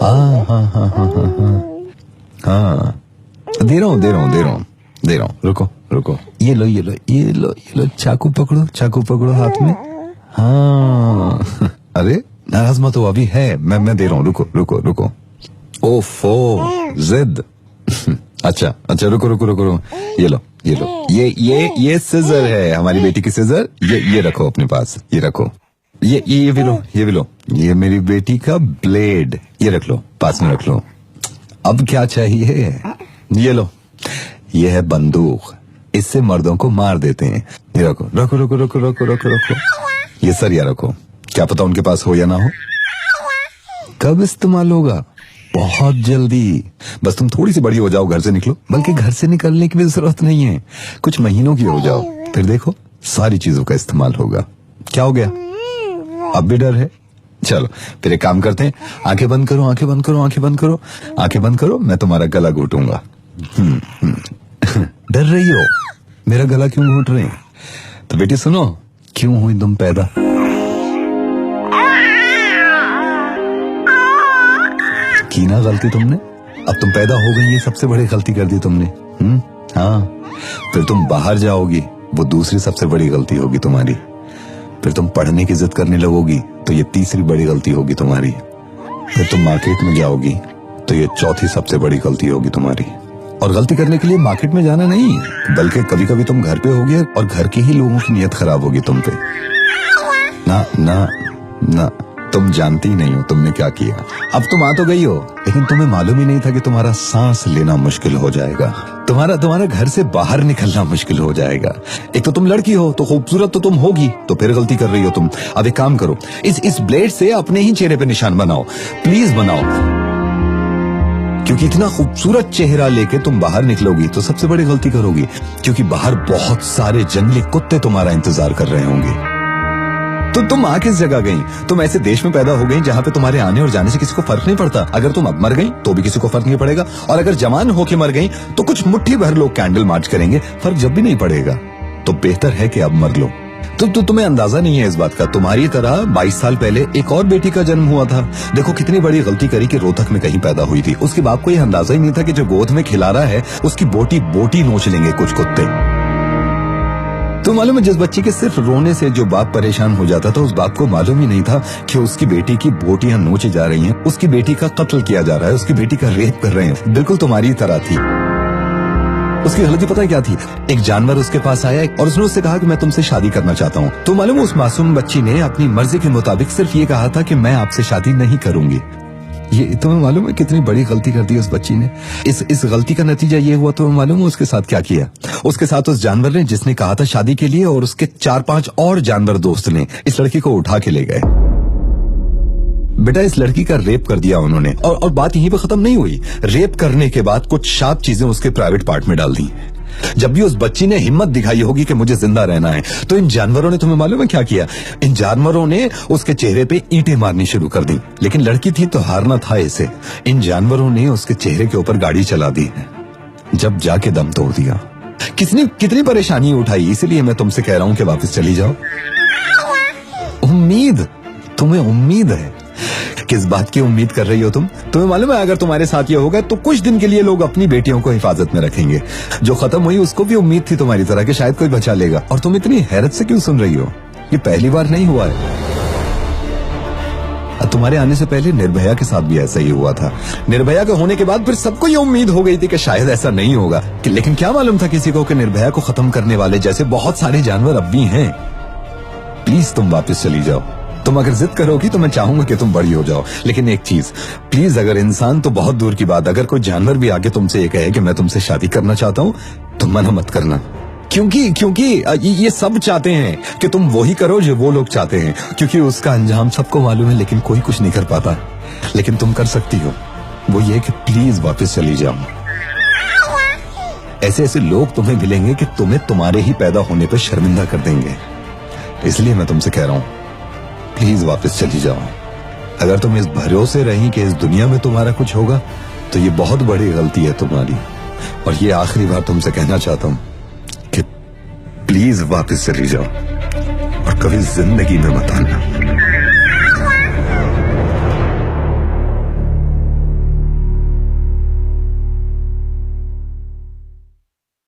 हाँ हाँ हाँ हाँ हाँ हाँ, दे रहा हूँ। रुको। ये लो, चाकू पकड़ो हाथ में। हाँ अरे नाराज मत हो, अभी है, मैं दे रहा हूँ, रुको। ओफो जिद। अच्छा रुको। ये लो, ये सिजर है, हमारी बेटी की सिजर। ये रखो अपने पास, ये रखो। ये भी लो, ये मेरी बेटी का ब्लेड, ये रख लो, पास में रख लो। अब क्या चाहिए? ये लो, ये है बंदूक, इससे मर्दों को मार देते हैं। ये रखो। ये सरिया रखो, क्या पता उनके पास हो या ना हो। कब इस्तेमाल होगा? बहुत जल्दी। बस तुम थोड़ी सी बड़ी हो जाओ, घर से निकलो। बल्कि घर से निकलने की भी जरूरत नहीं है, कुछ महीनों की हो जाओ, फिर देखो सारी चीजों का इस्तेमाल होगा। क्या हो गया? अब भी डर है? चलो फिर एक काम करते हैं, आंखें बंद करो, मैं तुम्हारा गला घोटूंगा। डर रही हो? मेरा गला क्यों घोट रहे हैं? तो बेटी सुनो, क्यों हुई तुम पैदा? की ना गलती तुमने, अब तुम पैदा हो गई, ये सबसे बड़ी गलती कर दी तुमने। हाँ, फिर तुम बाहर जाओगी, वो दूसरी सबसे बड़ी गलती होगी तुम्हारी। फिर तुम पढ़ने की जिद करने लगोगी, तो ये तीसरी बड़ी गलती होगी तुम्हारी। फिर तुम मार्केट में जाओगी, तो ये चौथी सबसे बड़ी गलती होगी तुम्हारी। और गलती करने के लिए मार्केट में जाना नहीं, बल्कि कभी कभी तुम घर पे होगे और घर के ही लोगों की नीयत खराब होगी तुम पे। ना, तुम जानती नहीं हो तुमने क्या किया। अब तुम आ तो गई हो, लेकिन तुम्हें मालूम ही नहीं था कि तुम्हारा सांस लेना मुश्किल हो जाएगा, तुम्हारा घर से बाहर निकलना मुश्किल हो जाएगा। एक तो तुम लड़की हो, तो खूबसूरत तो तुम होगी, तो फिर गलती कर रही हो तुम। अब एक काम करो, इस ब्लेड से अपने ही चेहरे पे निशान बनाओ, प्लीज बनाओ, क्योंकि इतना खूबसूरत चेहरा लेके तुम बाहर निकलोगी तो सबसे बड़ी गलती करोगी, क्योंकि बाहर बहुत सारे जंगली कुत्ते तुम्हारा इंतजार कर रहे होंगे। तो तुम आ किस जगह गई? तुम ऐसे देश में पैदा हो गई जहाँ पे तुम्हारे आने और जाने से किसी को फर्क नहीं पड़ता। अगर तुम अब मर गई तो भी किसी को फर्क नहीं पड़ेगा, और अगर जवान होके मर गई तो कुछ मुट्ठी भर लोग कैंडल मार्च करेंगे, फर्क जब भी नहीं पड़ेगा। तो बेहतर है कि अब मर लो। तो तुम्हें अंदाजा नहीं है इस बात का, तुम्हारी तरह 22 साल पहले एक और बेटी का जन्म हुआ था। देखो कितनी बड़ी गलती करी कि रोहतक में कहीं पैदा हुई थी। उसके बाप को यह अंदाजा ही नहीं था कि जो गोद में खिला रहा है उसकी बोटी नोच लेंगे कुछ कुत्ते। तो मालूम है, जिस बच्ची के सिर्फ रोने से जो बाप परेशान हो जाता था, उस बाप को मालूम ही नहीं था कि उसकी बेटी की बोटियां नोची जा रही हैं, उसकी बेटी का कत्ल किया जा रहा है, उसकी बेटी का रेप कर रहे हैं। बिल्कुल तुम्हारी तरह थी। उसकी गलती पता है क्या थी? एक जानवर उसके पास आया और उसने उससे कहा कि मैं तुमसे शादी करना चाहता हूँ। तो मालूम, उस मासूम बच्ची ने अपनी मर्जी के मुताबिक सिर्फ ये कहा था कि मैं आपसे शादी नहीं करूंगी। ये तुम्हें मालूम है कितनी बड़ी गलती कर दी उस बच्ची ने? इस गलती का नतीजा ये हुआ, तुम्हें मालूम है उसके साथ क्या किया? उसके साथ उस जानवर ने जिसने कहा था शादी के लिए, और उसके 4-5 और जानवर दोस्त ने इस लड़की को उठा के ले गए। बेटा, इस लड़की का रेप कर दिया उन्होंने, और बात यहीं पे खत्म नहीं हुई। रेप करने के बाद कुछ शार्प चीजें उसके प्राइवेट पार्ट में डाल दी। जब भी उस बच्ची ने हिम्मत दिखाई होगी कि मुझे जिंदा रहना है, तो इन जानवरों ने, तुम्हें मालूम है क्या किया? इन जानवरों ने उसके चेहरे पे ईंटें मारनी शुरू कर दी। लेकिन लड़की थी तो हारना था इसे। इन जानवरों ने उसके चेहरे के ऊपर गाड़ी चला दी, जब जाके दम तोड़ दिया। कितनी परेशानी उठाई। इसीलिए मैं तुमसे कह रहा हूं कि वापस चली जाओ। तुम्हें उम्मीद है? किस बात की उम्मीद कर रही हो तुम? तुम्हें मालूम है, अगर तुम्हारे साथ ये होगा तो कुछ दिन के लिए लोग अपनी बेटियों को हिफाजत में रखेंगे। जो खत्म हुई उसको भी उम्मीद थी तुम्हारी तरह कि शायद कोई बचा लेगा। और तुम इतनी हैरत से क्यों सुन रही हो? ये पहली बार नहीं हुआ है। तुम्हारे आने से पहले निर्भया के साथ भी ऐसा ही हुआ था। निर्भया के होने के बाद फिर सबको ये उम्मीद हो गई थी कि शायद ऐसा नहीं होगा, लेकिन क्या मालूम था किसी को कि निर्भया को खत्म करने वाले जैसे बहुत सारे जानवर अब भी हैं। प्लीज तुम वापस चली जाओ। तुम अगर जिद करोगी तो मैं चाहूंगा कि तुम बड़ी हो जाओ, लेकिन एक चीज प्लीज, अगर इंसान तो बहुत दूर की बात, अगर कोई जानवर भी आके तुमसे ये कहे कि मैं तुमसे शादी करना चाहता हूँ, तो मना मत करना। क्योंकि ये सब चाहते हैं कि तुम वही करो जो वो लोग चाहते हैं, क्योंकि उसका अंजाम सबको मालूम है, लेकिन कोई कुछ नहीं कर पाता। लेकिन तुम कर सकती हो, वो ये कि प्लीज वापस चली जाओ। ऐसे लोग तुम्हें मिलेंगे कि तुम्हें तुम्हारे ही पैदा होने पर शर्मिंदा कर देंगे। इसलिए मैं तुमसे कह रहा हूं, प्लीज वापस चली जाओ। अगर तुम इस भरोसे रही कि इस दुनिया में तुम्हारा कुछ होगा, तो ये बहुत बड़ी गलती है तुम्हारी। और ये आखिरी बार तुमसे कहना चाहता हूं कि प्लीज वापस चली जाओ और कभी जिंदगी में मत आना।